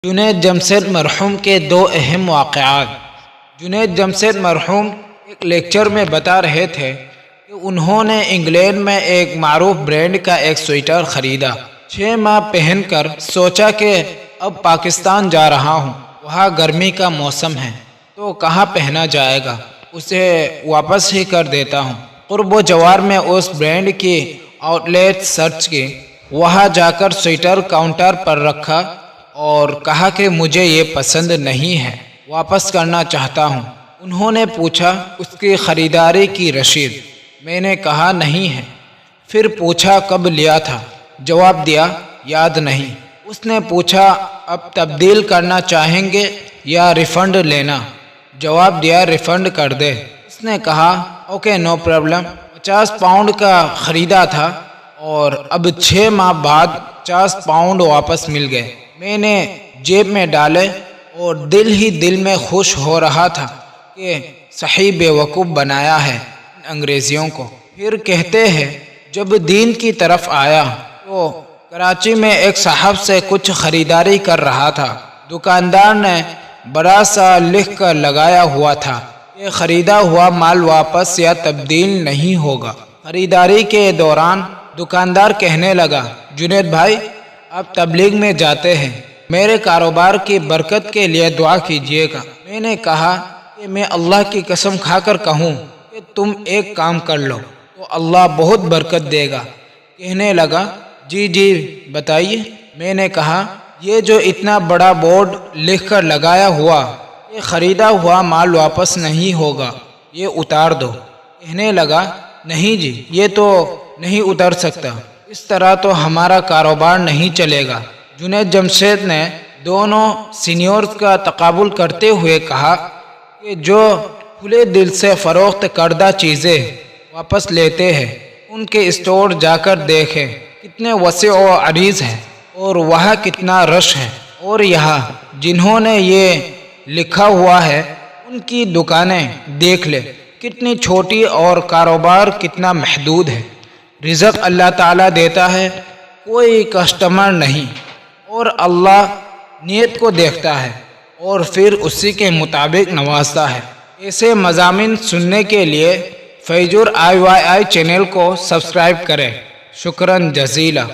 جنید جمشید مرحوم کے دو اہم واقعات۔ جنید جمشید مرحوم ایک لیکچر میں بتا رہے تھے کہ انہوں نے انگلینڈ میں ایک معروف برانڈ کا ایک سویٹر خریدا۔ 6 ماہ پہن کر سوچا کہ اب پاکستان جا رہا ہوں، وہاں گرمی کا موسم ہے تو کہاں پہنا جائے گا، اسے واپس ہی کر دیتا ہوں۔ قرب و جوار میں اس برانڈ کی آؤٹ لیٹ سرچ کی، وہاں جا کر سویٹر کاؤنٹر پر رکھا اور کہا کہ مجھے یہ پسند نہیں ہے، واپس کرنا چاہتا ہوں۔ انہوں نے پوچھا اس کی خریداری کی رسید، میں نے کہا نہیں ہے۔ پھر پوچھا کب لیا تھا، جواب دیا یاد نہیں۔ اس نے پوچھا اب تبدیل کرنا چاہیں گے یا ریفنڈ لینا، جواب دیا ریفنڈ کر دے۔ اس نے کہا اوکے نو پرابلم۔ 50 پاؤنڈ کا خریدا تھا اور اب 6 ماہ بعد 50 پاؤنڈ واپس مل گئے۔ میں نے جیب میں ڈالے اور دل ہی دل میں خوش ہو رہا تھا کہ صحیح بیوقوف بنایا ہے ان انگریزیوں کو۔ پھر کہتے ہیں جب دین کی طرف آیا تو کراچی میں ایک صاحب سے کچھ خریداری کر رہا تھا۔ دکاندار نے بڑا سا لکھ کر لگایا ہوا تھا کہ خریدا ہوا مال واپس یا تبدیل نہیں ہوگا۔ خریداری کے دوران دکاندار کہنے لگا جنید بھائی آپ تبلیغ میں جاتے ہیں، میرے کاروبار کی برکت کے لیے دعا کیجیے گا۔ میں نے کہا کہ میں اللہ کی قسم کھا کر کہوں کہ تم ایک کام کر لو تو اللہ بہت برکت دے گا۔ کہنے لگا جی بتائیے۔ میں نے کہا یہ جو اتنا بڑا بورڈ لکھ کر لگایا ہوا کہ خریدا ہوا مال واپس نہیں ہوگا، یہ اتار دو۔ کہنے لگا نہیں جی یہ تو نہیں اتر سکتا، اس طرح تو ہمارا کاروبار نہیں چلے گا۔ جنید جمشید نے دونوں سینئرز کا تقابل کرتے ہوئے کہا کہ جو کھلے دل سے فروخت کردہ چیزیں واپس لیتے ہیں ان کے اسٹور جا کر دیکھیں کتنے وسیع و عریض ہیں اور وہاں کتنا رش ہے، اور یہاں جنہوں نے یہ لکھا ہوا ہے ان کی دکانیں دیکھ لیں کتنی چھوٹی اور کاروبار کتنا محدود ہے۔ رزق اللہ تعالیٰ دیتا ہے، کوئی کسٹمر نہیں، اور اللہ نیت کو دیکھتا ہے اور پھر اسی کے مطابق نوازتا ہے۔ ایسے مضامین سننے کے لیے فیضور IYI چینل کو سبسکرائب کریں۔ شکراً جزیلا۔